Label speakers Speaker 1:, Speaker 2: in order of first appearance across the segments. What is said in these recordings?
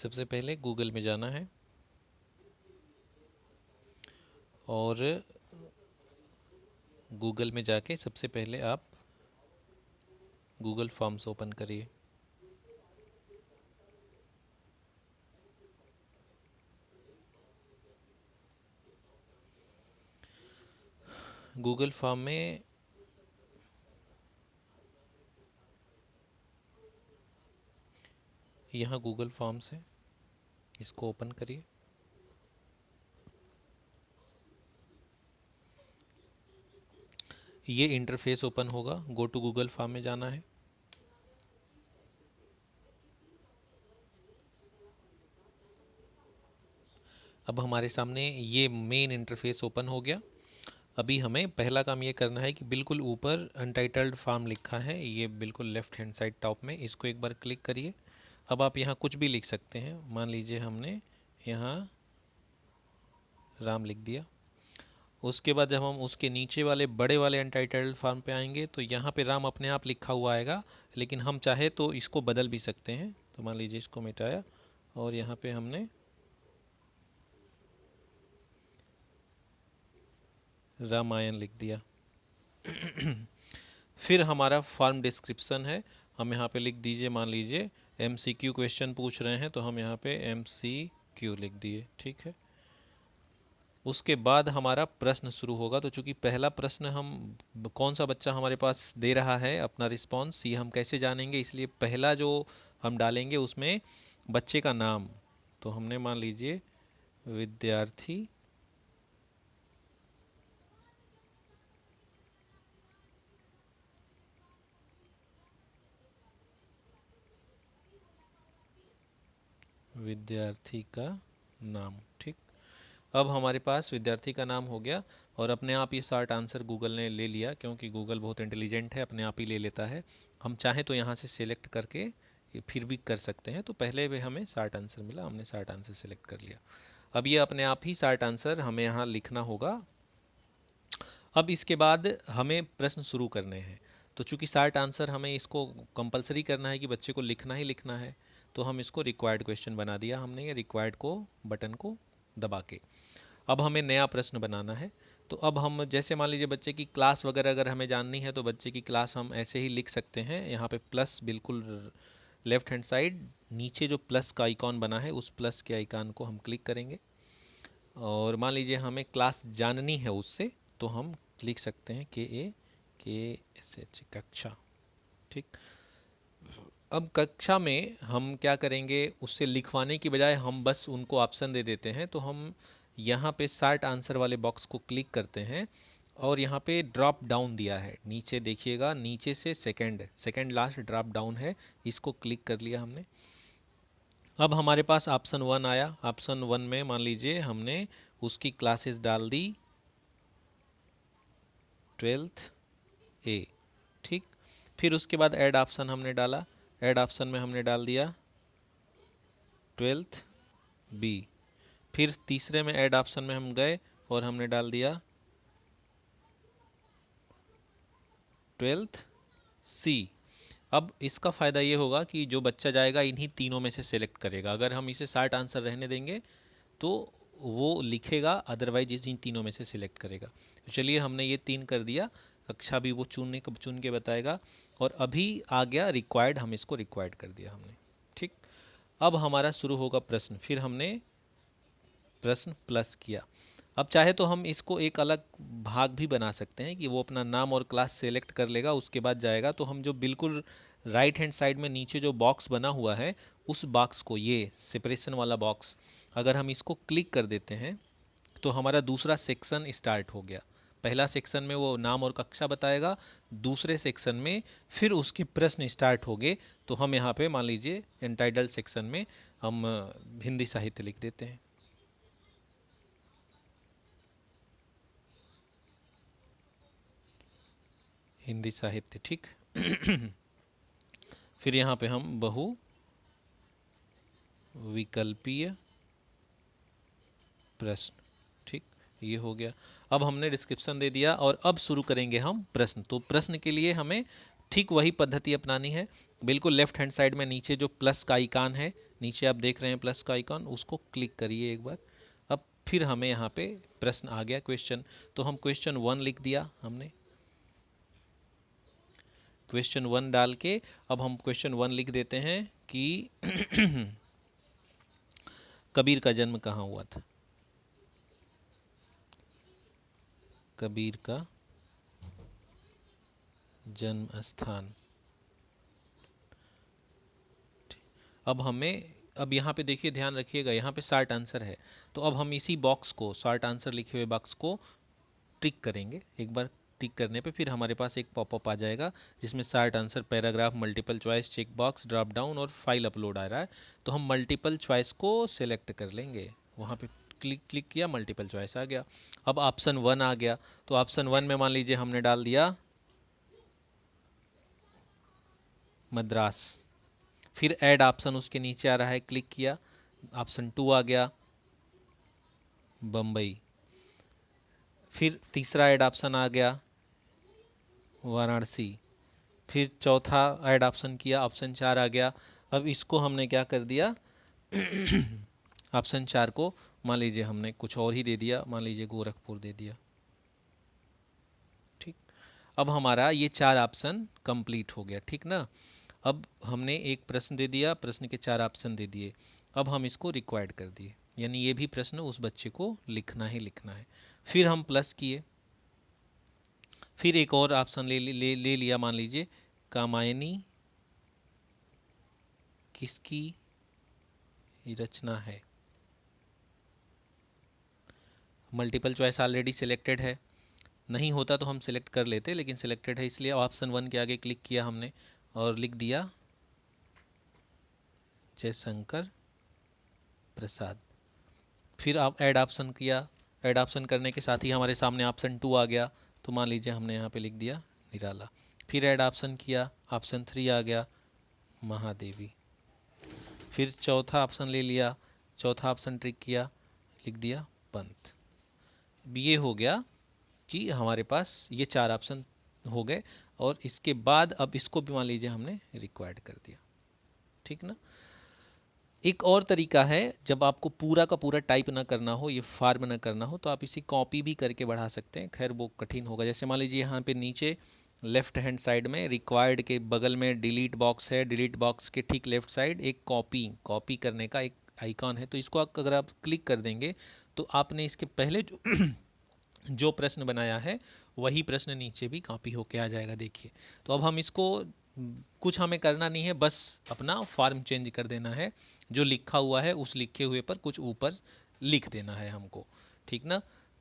Speaker 1: सबसे पहले गूगल में जाना है और गूगल में जाके सबसे पहले आप गूगल फॉर्म्स ओपन करिए। गूगल फॉर्म में यहाँ गूगल फॉर्म्स है, इसको ओपन करिए। ये इंटरफेस ओपन होगा, गो टू गूगल फॉर्म में जाना है। अब हमारे सामने ये मेन इंटरफेस ओपन हो गया। अभी हमें पहला काम ये करना है कि बिल्कुल ऊपर अनटाइटल्ड फॉर्म लिखा है, ये बिल्कुल लेफ्ट हैंड साइड टॉप में, इसको एक बार क्लिक करिए। अब आप यहाँ कुछ भी लिख सकते हैं, मान लीजिए हमने यहाँ राम लिख दिया। उसके बाद जब हम उसके नीचे वाले बड़े वाले अनटाइटल्ड फॉर्म पे आएंगे तो यहाँ पे राम अपने आप लिखा हुआ आएगा, लेकिन हम चाहे तो इसको बदल भी सकते हैं। तो मान लीजिए इसको मिटाया और यहाँ पे हमने रामायण लिख दिया। फिर हमारा फॉर्म डिस्क्रिप्शन है, हम यहाँ पे लिख दीजिए, मान लीजिए MCQ क्वेश्चन पूछ रहे हैं तो हम यहाँ पे MCQ लिख दिए, ठीक है। उसके बाद हमारा प्रश्न शुरू होगा। तो चूंकि पहला प्रश्न हम कौन सा बच्चा हमारे पास दे रहा है अपना रिस्पांस, ये हम कैसे जानेंगे, इसलिए पहला जो हम डालेंगे उसमें बच्चे का नाम। तो हमने मान लीजिए विद्यार्थी विद्यार्थी का नाम, ठीक। अब हमारे पास विद्यार्थी का नाम हो गया और अपने आप ये शॉर्ट आंसर गूगल ने ले लिया, क्योंकि गूगल बहुत इंटेलिजेंट है, अपने आप ही ले लेता है। हम चाहें तो यहाँ से सिलेक्ट करके ये फिर भी कर सकते हैं। तो पहले भी हमें शॉर्ट आंसर मिला, हमने शॉर्ट आंसर सिलेक्ट कर लिया। अब ये अपने आप ही शॉर्ट आंसर हमें यहाँ लिखना होगा। अब इसके बाद हमें प्रश्न शुरू करने हैं। तो चूंकि शॉर्ट आंसर हमें इसको कंपलसरी करना है कि बच्चे को लिखना ही लिखना है, तो हम इसको रिक्वायर्ड क्वेश्चन बना दिया हमने, ये रिक्वायर्ड को बटन को दबा के। अब हमें नया प्रश्न बनाना है। तो अब हम जैसे मान लीजिए बच्चे की क्लास वगैरह अगर हमें जाननी है तो बच्चे की क्लास हम ऐसे ही लिख सकते हैं। यहाँ पे प्लस बिल्कुल लेफ्ट हैंड साइड नीचे जो प्लस का आइकॉन बना है उस प्लस के आइकॉन को हम क्लिक करेंगे और मान लीजिए हमें क्लास जाननी है उससे, तो हम लिख सकते हैं KASH कक्षा, ठीक। अब कक्षा में हम क्या करेंगे, उससे लिखवाने की बजाय हम बस उनको ऑप्शन दे देते हैं। तो हम यहाँ पे शॉर्ट आंसर वाले बॉक्स को क्लिक करते हैं और यहाँ पे ड्रॉप डाउन दिया है, नीचे देखिएगा, नीचे से सेकंड लास्ट ड्रॉप डाउन है, इसको क्लिक कर लिया हमने। अब हमारे पास ऑप्शन 1 आया। ऑप्शन 1 में मान लीजिए हमने उसकी क्लासेस डाल दी 12th A, ठीक। फिर उसके बाद ऐड ऑप्शन हमने डाला, ऐड ऑप्शन में हमने डाल दिया 12th B। फिर तीसरे में ऐड ऑप्शन में हम गए और हमने डाल दिया 12th C। अब इसका फ़ायदा ये होगा कि जो बच्चा जाएगा इन्हीं तीनों में से सिलेक्ट करेगा। अगर हम इसे शॉर्ट आंसर रहने देंगे तो वो लिखेगा, अदरवाइज इन तीनों में से सिलेक्ट करेगा। तो चलिए हमने ये 3 कर दिया, कक्षा भी वो चुन के बताएगा। और अभी आ गया रिक्वायर्ड, हम इसको रिक्वायर्ड कर दिया हमने, ठीक। अब हमारा शुरू होगा प्रश्न, फिर हमने प्रश्न प्लस किया। अब चाहे तो हम इसको एक अलग भाग भी बना सकते हैं कि वो अपना नाम और क्लास सेलेक्ट कर लेगा, उसके बाद जाएगा। तो हम जो बिल्कुल राइट हैंड साइड में नीचे जो बॉक्स बना हुआ है उस बॉक्स को, ये सेपरेशन वाला बॉक्स, अगर हम इसको क्लिक कर देते हैं तो हमारा दूसरा सेक्शन स्टार्ट हो गया। पहला सेक्शन में वो नाम और कक्षा बताएगा, दूसरे सेक्शन में फिर उसके प्रश्न स्टार्ट हो गए। तो हम यहाँ पे मान लीजिए एंटाइटल्ड सेक्शन में हम हिंदी साहित्य लिख देते हैं, हिंदी साहित्य, ठीक। फिर यहाँ पे हम बहु विकल्पीय प्रश्न, ठीक, ये हो गया। अब हमने डिस्क्रिप्शन दे दिया और अब शुरू करेंगे हम प्रश्न। तो प्रश्न के लिए हमें ठीक वही पद्धति अपनानी है। बिल्कुल लेफ्ट हैंड साइड में नीचे जो प्लस का आइकॉन है नीचे आप देख रहे हैं प्लस का आइकॉन, उसको क्लिक करिए एक बार। अब फिर हमें यहाँ पे प्रश्न आ गया क्वेश्चन, तो हम क्वेश्चन 1 लिख दिया हमने। क्वेश्चन 1 डाल के अब हम क्वेश्चन 1 लिख देते हैं कि कबीर का जन्म कहाँ हुआ था। कबीर का जन्म स्थान। अब यहाँ पे देखिए, ध्यान रखिएगा, यहाँ पे शॉर्ट आंसर है, तो अब हम इसी बॉक्स को, शॉर्ट आंसर लिखे हुए बॉक्स को टिक करेंगे। एक बार टिक करने पे फिर हमारे पास एक पॉपअप आ जाएगा जिसमें short answer, paragraph, multiple choice, check box, drop down और फाइल अपलोड आ रहा है। तो हम मल्टीपल चॉइस को सिलेक्ट कर लेंगे, वहाँ पे क्लिक क्लिक किया, मल्टीपल चॉइस आ गया। अब ऑप्शन 1 आ गया, तो ऑप्शन 1 में मान लीजिए हमने डाल दिया मद्रास। फिर ऐड ऑप्शन उसके नीचे आ रहा है, क्लिक किया, ऑप्शन 2 आ गया बम्बई। फिर तीसरा ऐड ऑप्शन आ गया वाराणसी। फिर चौथा ऐड ऑप्शन किया, ऑप्शन 4 आ गया। अब इसको हमने क्या कर दिया ऑप्शन 4 को मान लीजिए हमने कुछ और ही दे दिया, मान लीजिए गोरखपुर दे दिया। ठीक, अब हमारा ये 4 ऑप्शन कंप्लीट हो गया, ठीक ना। अब हमने एक प्रश्न दे दिया, प्रश्न के 4 ऑप्शन दे दिए। अब हम इसको रिक्वायर्ड कर दिए, यानी ये भी प्रश्न उस बच्चे को लिखना ही लिखना है। फिर हम प्लस किए, फिर एक और ऑप्शन ले लिया, मान लीजिए कामायनी किसकी रचना है। मल्टीपल चॉइस ऑलरेडी सिलेक्टेड है, नहीं होता तो हम सिलेक्ट कर लेते, लेकिन सिलेक्टेड है इसलिए ऑप्शन 1 के आगे क्लिक किया हमने और लिख दिया जयशंकर प्रसाद। फिर आप ऐड ऑप्शन किया, ऐड ऑप्शन करने के साथ ही हमारे सामने ऑप्शन 2 आ गया, तो मान लीजिए हमने यहाँ पे लिख दिया निराला। फिर ऐड ऑप्शन किया, ऑप्शन 3 आ गया महादेवी। फिर चौथा ऑप्शन ले लिया, चौथा ऑप्शन ट्रिक किया, लिख दिया पंत। ये हो गया कि हमारे पास ये 4 ऑप्शन हो गए, और इसके बाद अब इसको भी मान लीजिए हमने रिक्वायर्ड कर दिया, ठीक ना। एक और तरीका है, जब आपको पूरा का पूरा टाइप ना करना हो, ये फॉर्म ना करना हो, तो आप इसे कॉपी भी करके बढ़ा सकते हैं। खैर वो कठिन होगा। जैसे मान लीजिए यहाँ पे नीचे लेफ्ट हैंड साइड में रिक्वायर्ड के बगल में डिलीट बॉक्स है, डिलीट बॉक्स के ठीक लेफ्ट साइड एक कॉपी करने का एक आइकॉन है, तो इसको अगर आप क्लिक कर देंगे तो आपने इसके पहले जो प्रश्न बनाया है वही प्रश्न नीचे भी कॉपी होके आ जाएगा, देखिए। तो अब हम इसको, कुछ हमें करना नहीं है, बस अपना फॉर्म चेंज कर देना है। जो लिखा हुआ है उस लिखे हुए पर कुछ ऊपर लिख देना है हमको, ठीक ना।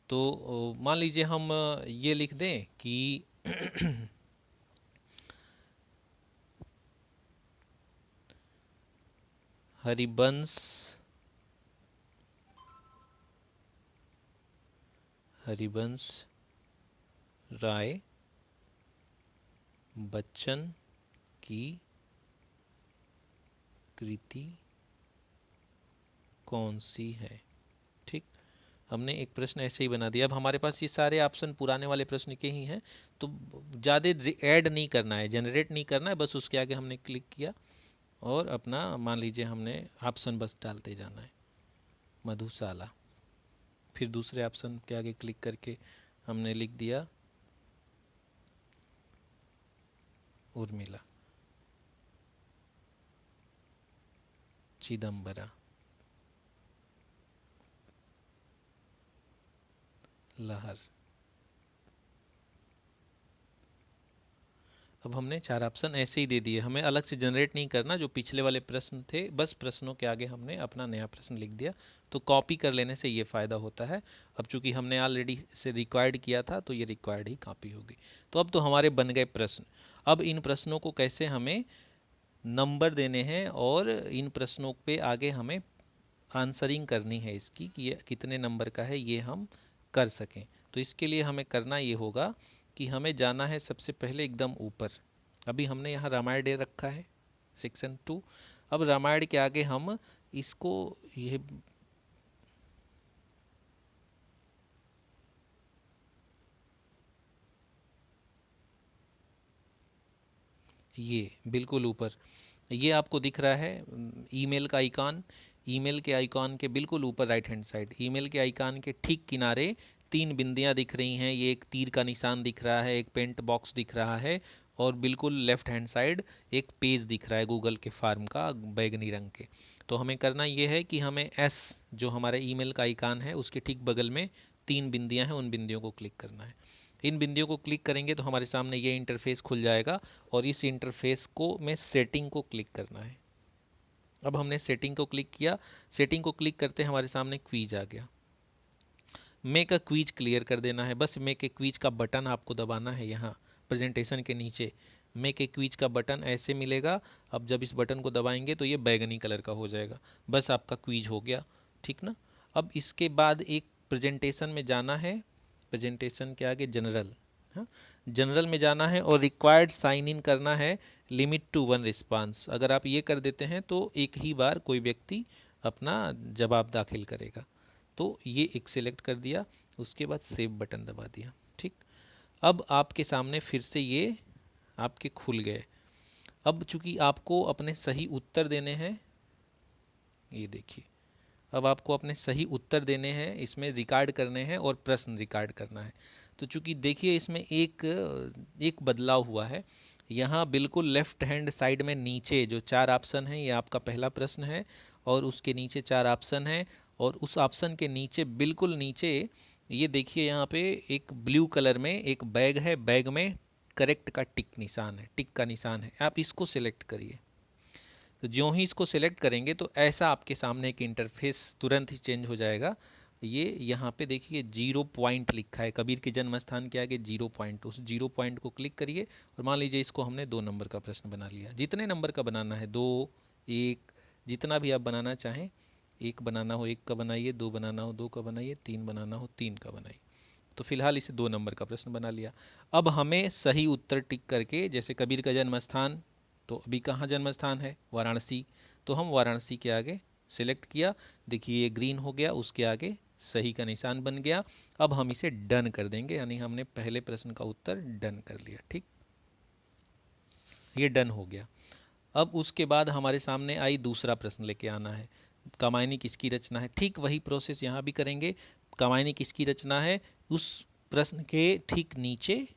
Speaker 1: तो मान लीजिए हम ये लिख दें कि हरिवंश राय बच्चन की कृति कौन सी है। ठीक, हमने एक प्रश्न ऐसे ही बना दिया। अब हमारे पास ये सारे ऑप्शन पुराने वाले प्रश्न के ही हैं, तो ज़्यादा ऐड नहीं करना है, जनरेट नहीं करना है, बस उसके आगे हमने क्लिक किया और अपना मान लीजिए हमने ऑप्शन बस डालते जाना है मधुशाला। फिर दूसरे ऑप्शन के आगे क्लिक करके हमने लिख दिया उर्मिला, चिदम्बरा, लहर। अब हमने 4 ऑप्शन ऐसे ही दे दिए, हमें अलग से जनरेट नहीं करना। जो पिछले वाले प्रश्न थे, बस प्रश्नों के आगे हमने अपना नया प्रश्न लिख दिया। तो कॉपी कर लेने से ये फ़ायदा होता है। अब चूंकि हमने ऑलरेडी से रिक्वायर्ड किया था, तो ये रिक्वायर्ड ही कॉपी होगी। तो अब तो हमारे बन गए प्रश्न। अब इन प्रश्नों को कैसे हमें नंबर देने हैं और इन प्रश्नों पे आगे हमें आंसरिंग करनी है इसकी, कि ये कितने नंबर का है, ये हम कर सकें। तो इसके लिए हमें करना ये होगा कि हमें जाना है सबसे पहले एकदम ऊपर। अभी हमने यहाँ रामायण डे रखा है सेक्शन 2। अब रामायण के आगे हम इसको ये बिल्कुल ऊपर, ये आपको दिख रहा है ईमेल का आइकॉन। ईमेल के आइकॉन के बिल्कुल ऊपर राइट हैंड साइड, ईमेल के आइकॉन के ठीक किनारे तीन बिंदियां दिख रही हैं। ये एक तीर का निशान दिख रहा है, एक पेंट बॉक्स दिख रहा है, और बिल्कुल लेफ्ट हैंड साइड एक पेज दिख रहा है गूगल के फॉर्म का बैगनी रंग के। तो हमें करना ये है कि हमें एस जो हमारा ईमेल का आइकॉन है उसके ठीक बगल में तीन बिंदियां हैं, उन बिंदियों को क्लिक करना है। इन बिंदियों को क्लिक करेंगे तो हमारे सामने ये इंटरफेस खुल जाएगा, और इस इंटरफेस को में सेटिंग को क्लिक करना है। अब हमने सेटिंग को क्लिक किया। सेटिंग को क्लिक करते हमारे सामने क्वीज आ गया। मेक अ क्वीज क्लियर कर देना है, बस मेक ए क्वीज का बटन आपको दबाना है। यहाँ प्रेजेंटेशन के नीचे मेक ए क्वीज का बटन ऐसे मिलेगा। अब जब इस बटन को दबाएंगे तो ये बैगनी कलर का हो जाएगा, बस आपका क्वीज हो गया, ठीक ना। अब इसके बाद एक प्रेजेंटेशन में जाना है, प्रेजेंटेशन के आगे जनरल, हाँ, जनरल में जाना है और रिक्वायर्ड साइन इन करना है, लिमिट टू 1 रिस्पांस। अगर आप ये कर देते हैं तो एक ही बार कोई व्यक्ति अपना जवाब दाखिल करेगा। तो ये एक सिलेक्ट कर दिया, उसके बाद सेव बटन दबा दिया, ठीक। अब आपके सामने फिर से ये आपके खुल गए। अब चूंकि आपको अपने सही उत्तर देने हैं, ये देखिए, अब आपको अपने सही उत्तर देने हैं, इसमें रिकॉर्ड करने हैं और प्रश्न रिकॉर्ड करना है। तो चूंकि देखिए इसमें एक बदलाव हुआ है। यहाँ बिल्कुल लेफ्ट हैंड साइड में नीचे जो 4 ऑप्शन हैं, ये आपका पहला प्रश्न है, और उसके नीचे 4 ऑप्शन हैं, और उस ऑप्शन के नीचे बिल्कुल नीचे ये देखिए यहाँ पे एक ब्लू कलर में एक बैग है, बैग में करेक्ट का टिक निशान है, टिक का निशान है। आप इसको सिलेक्ट करिए। तो ज्यों ही इसको सिलेक्ट करेंगे तो ऐसा आपके सामने एक इंटरफेस तुरंत ही चेंज हो जाएगा। ये यहाँ पे देखिए 0 पॉइंट लिखा है, कबीर के जन्म स्थान के आगे 0 पॉइंट, उस 0 पॉइंट को क्लिक करिए। और मान लीजिए इसको हमने 2 नंबर का प्रश्न बना लिया। जितने नंबर का बनाना है, 2, 1, जितना भी आप बनाना चाहें, 1 बनाना हो 1 का बनाइए, 2 बनाना हो 2 का बनाइए, 3 बनाना हो 3 का बनाइए। तो फिलहाल इसे 2 नंबर का प्रश्न बना लिया। अब हमें सही उत्तर टिक करके, जैसे कबीर का जन्म स्थान, तो अभी कहाँ जन्म स्थान है, वाराणसी, तो हम वाराणसी के आगे सिलेक्ट किया। देखिए ये ग्रीन हो गया, उसके आगे सही का निशान बन गया। अब हम इसे डन कर देंगे, यानी हमने पहले प्रश्न का उत्तर डन कर लिया, ठीक, ये डन हो गया। अब उसके बाद हमारे सामने आई दूसरा प्रश्न लेके आना है, कामायनी किसकी रचना है। ठीक वही प्रोसेस यहाँ भी करेंगे। कामायनी किसकी रचना है, उस प्रश्न के ठीक नीचे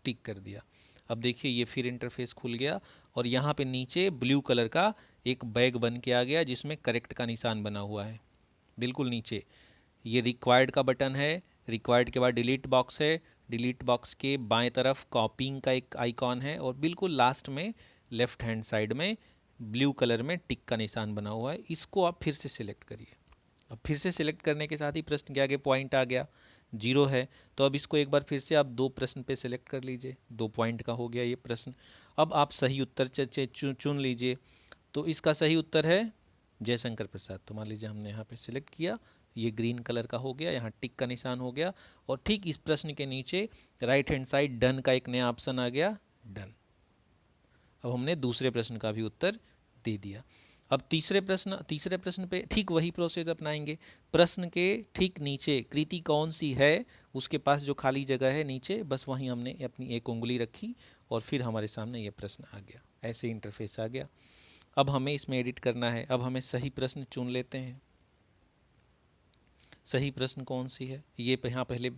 Speaker 1: टिक कर दिया। अब देखिए ये फिर इंटरफेस खुल गया, और यहाँ पे नीचे ब्लू कलर का एक बैग बन के आ गया जिसमें करेक्ट का निशान बना हुआ है। बिल्कुल नीचे ये रिक्वायर्ड का बटन है, रिक्वायर्ड के बाद डिलीट बॉक्स है, डिलीट बॉक्स के बाएं तरफ कॉपिंग का एक आइकॉन है, और बिल्कुल लास्ट में लेफ्ट हैंड साइड में ब्लू कलर में टिक का निशान बना हुआ है। इसको आप फिर से सिलेक्ट करिए। अब फिर से सिलेक्ट करने के साथ ही प्रश्न के आगे पॉइंट आ गया, 0 है। तो अब इसको एक बार फिर से आप 2 प्रश्न पे सिलेक्ट कर लीजिए, 2 पॉइंट का हो गया ये प्रश्न। अब आप सही उत्तर चुन लीजिए। तो इसका सही उत्तर है जयशंकर प्रसाद। तो मान लीजिए हमने यहाँ पे सिलेक्ट किया, ये ग्रीन कलर का हो गया, यहाँ टिक का निशान हो गया, और ठीक इस प्रश्न के नीचे राइट हैंड साइड डन का एक नया ऑप्शन आ गया, डन। अब हमने दूसरे प्रश्न का भी उत्तर दे दिया। अब तीसरे प्रश्न पे ठीक वही प्रोसेस अपनाएंगे। प्रश्न के ठीक नीचे कृति कौन सी है, उसके पास जो खाली जगह है नीचे, बस वहीं हमने अपनी एक उंगली रखी, और फिर हमारे सामने ये प्रश्न आ गया, ऐसे इंटरफेस आ गया। अब हमें इसमें एडिट करना है। अब हमें सही प्रश्न चुन लेते हैं। सही प्रश्न कौन सी है, ये यहाँ पहले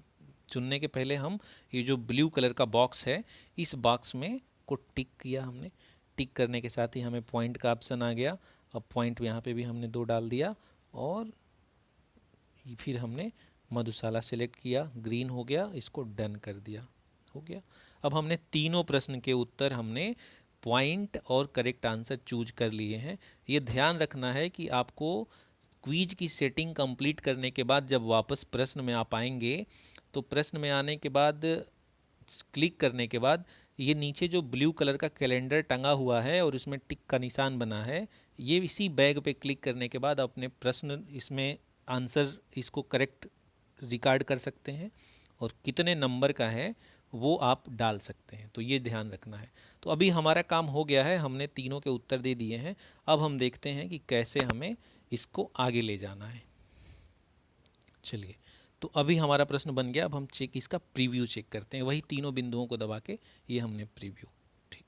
Speaker 1: चुनने के पहले हम ये जो ब्लू कलर का बॉक्स है, इस बॉक्स में को टिक किया हमने। टिक करने के साथ ही हमें पॉइंट का ऑप्शन आ गया। अब पॉइंट यहाँ पे भी हमने 2 डाल दिया, और फिर हमने मधुशाला सेलेक्ट किया, ग्रीन हो गया, इसको डन कर दिया, हो गया। अब हमने तीनों प्रश्न के उत्तर हमने पॉइंट और करेक्ट आंसर चूज कर लिए हैं। ये ध्यान रखना है कि आपको क्विज की सेटिंग कंप्लीट करने के बाद जब वापस प्रश्न में आप आएंगे, तो प्रश्न में आने के बाद क्लिक करने के बाद ये नीचे जो ब्लू कलर का कैलेंडर टंगा हुआ है और इसमें टिक का निशान बना है, ये इसी बैग पे क्लिक करने के बाद अपने प्रश्न इसमें आंसर इसको करेक्ट रिकॉर्ड कर सकते हैं, और कितने नंबर का है वो आप डाल सकते हैं। तो ये ध्यान रखना है। तो अभी हमारा काम हो गया है, हमने तीनों के उत्तर दे दिए हैं। अब हम देखते हैं कि कैसे हमें इसको आगे ले जाना है। चलिए, तो अभी हमारा प्रश्न बन गया। अब हम इसका प्रीव्यू चेक करते हैं। वही तीनों बिंदुओं को दबा के ये हमने प्रीव्यू, ठीक।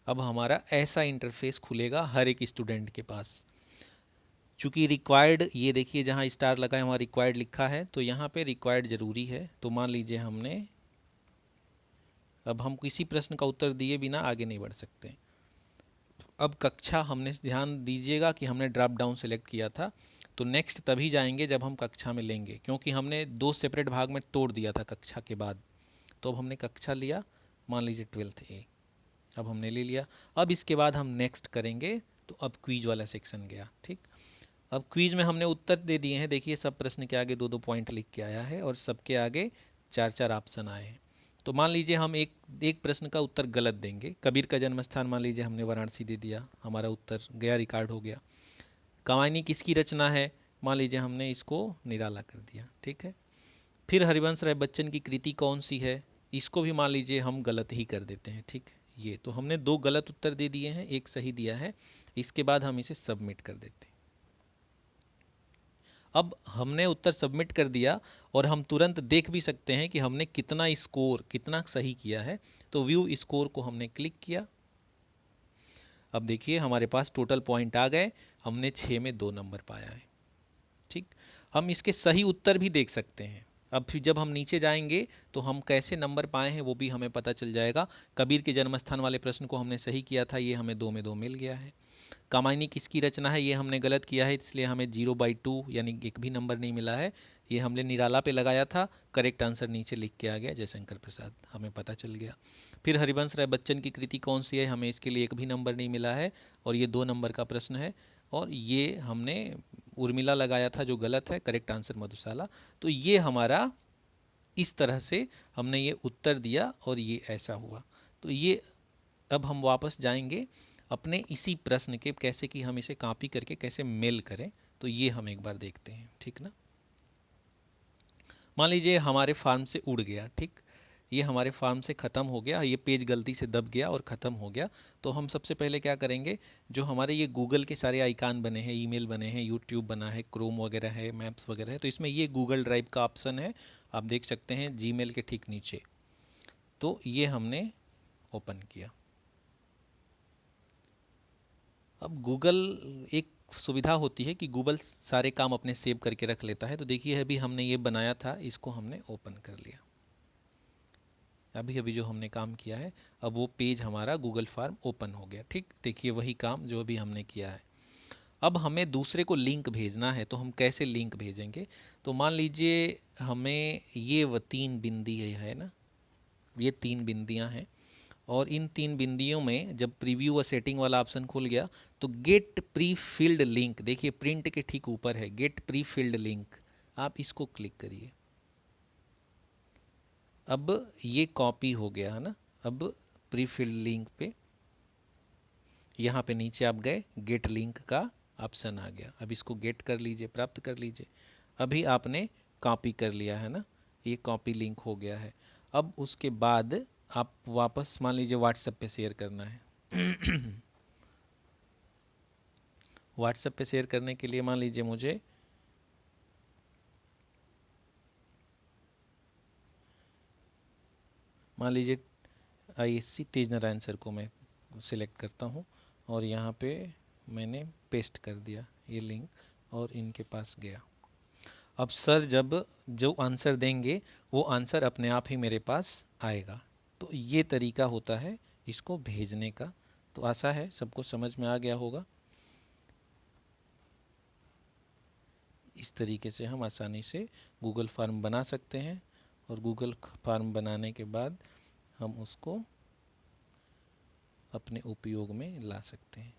Speaker 1: अब हमारा ऐसा इंटरफेस खुलेगा हर एक स्टूडेंट के पास। चूँकि रिक्वायर्ड, ये देखिए जहाँ स्टार लगा है वहाँ रिक्वायर्ड लिखा है, तो यहाँ पे रिक्वायर्ड ज़रूरी है। तो मान लीजिए अब हम किसी प्रश्न का उत्तर दिए बिना आगे नहीं बढ़ सकते। अब कक्षा, हमने ध्यान दीजिएगा कि हमने ड्रॉप डाउन सेलेक्ट किया था, तो नेक्स्ट तभी जाएंगे जब हम कक्षा में लेंगे, क्योंकि हमने 2 सेपरेट भाग में तोड़ दिया था कक्षा के बाद। तो अब हमने कक्षा लिया, मान लीजिए 12th A, अब हमने ले लिया। अब इसके बाद हम नेक्स्ट करेंगे, तो अब क्वीज वाला सेक्शन गया। ठीक, अब क्वीज में हमने उत्तर दे दिए हैं। देखिए सब प्रश्न के आगे 2-2 पॉइंट लिख के आया है और सबके आगे 4-4 ऑप्शन आए हैं। तो मान लीजिए हम एक प्रश्न का उत्तर गलत देंगे। कबीर का जन्म स्थान मान लीजिए हमने वाराणसी दे दिया, हमारा उत्तर गया, रिकॉर्ड हो गया। कवानी किसकी रचना है, मान लीजिए हमने इसको निराला कर दिया। ठीक है, फिर हरिवंश राय बच्चन की कृति कौन सी है, इसको भी मान लीजिए हम गलत ही कर देते हैं। ठीक है, ये तो हमने 2 गलत उत्तर दे दिए हैं, एक सही दिया है। इसके बाद हम इसे सबमिट कर देते हैं। अब हमने उत्तर सबमिट कर दिया और हम तुरंत देख भी सकते हैं कि हमने कितना स्कोर, कितना सही किया है। तो व्यू स्कोर को हमने क्लिक किया। अब देखिए हमारे पास टोटल पॉइंट आ गए, हमने 6 में 2 नंबर पाया है। ठीक, हम इसके सही उत्तर भी देख सकते हैं। अब फिर जब हम नीचे जाएंगे तो हम कैसे नंबर पाए हैं वो भी हमें पता चल जाएगा। कबीर के जन्मस्थान वाले प्रश्न को हमने सही किया था, ये हमें 2 में 2 मिल गया है। कामायनी किसकी रचना है, ये हमने गलत किया है, इसलिए हमें 0/2 यानी एक भी नंबर नहीं मिला है। ये हमने निराला पे लगाया था, करेक्ट आंसर नीचे लिख के आ गया जयशंकर प्रसाद, हमें पता चल गया। फिर हरिवंश राय बच्चन की कृति कौन सी है, हमें इसके लिए एक भी नंबर नहीं मिला है और ये 2 नंबर का प्रश्न है। और ये हमने उर्मिला लगाया था जो गलत है, करेक्ट आंसर मधुशाला। तो ये हमारा इस तरह से हमने ये उत्तर दिया और ये ऐसा हुआ। तो ये अब हम वापस जाएंगे अपने इसी प्रश्न के, कैसे कि हम इसे कॉपी करके कैसे मेल करें, तो ये हम एक बार देखते हैं। ठीक ना, मान लीजिए हमारे फार्म से उड़ गया। ठीक, ये हमारे फार्म से ख़त्म हो गया, ये पेज गलती से दब गया और ख़त्म हो गया। तो हम सबसे पहले क्या करेंगे, जो हमारे ये गूगल के सारे आइकान बने हैं, ईमेल बने हैं, यूट्यूब बना है, क्रोम वगैरह है, मैप्स वगैरह है, तो इसमें ये गूगल ड्राइव का ऑप्शन है, आप देख सकते हैं जीमेल के ठीक नीचे। तो ये हमने ओपन किया। अब गूगल एक सुविधा होती है कि गूगल सारे काम अपने सेव करके रख लेता है। तो देखिए अभी हमने ये बनाया था, इसको हमने ओपन कर लिया। अभी अभी जो हमने काम किया है, अब वो पेज हमारा गूगल फॉर्म ओपन हो गया। ठीक, देखिए वही काम जो अभी हमने किया है। अब हमें दूसरे को लिंक भेजना है, तो हम कैसे लिंक भेजेंगे। तो मान लीजिए हमें ये 3 बिंदी है ना, ये 3 बिंदियाँ हैं और इन 3 बिंदियों में जब प्रीव्यू और सेटिंग वाला ऑप्शन खुल गया तो गेट प्री फिल्ड लिंक, देखिए प्रिंट के ठीक ऊपर है गेट प्री फिल्ड लिंक, आप इसको क्लिक करिए। अब ये कॉपी हो गया है ना। अब प्री फिल्ड लिंक पे यहाँ पे नीचे आप गए, गेट लिंक का ऑप्शन आ गया। अब इसको गेट कर लीजिए, प्राप्त कर लीजिए। अभी आपने कॉपी कर लिया है ना, ये कॉपी लिंक हो गया है। अब उसके बाद आप वापस मान लीजिए व्हाट्सएप पे शेयर करना है। व्हाट्सएप पे शेयर करने के लिए मान लीजिए मुझे ISC तेज नारायण सर को मैं सिलेक्ट करता हूँ और यहाँ पे मैंने पेस्ट कर दिया ये लिंक और इनके पास गया। अब सर जब जो आंसर देंगे वो आंसर अपने आप ही मेरे पास आएगा। तो ये तरीका होता है इसको भेजने का। तो आशा है सबको समझ में आ गया होगा। इस तरीके से हम आसानी से गूगल फॉर्म बना सकते हैं और गूगल फॉर्म बनाने के बाद हम उसको अपने उपयोग में ला सकते हैं।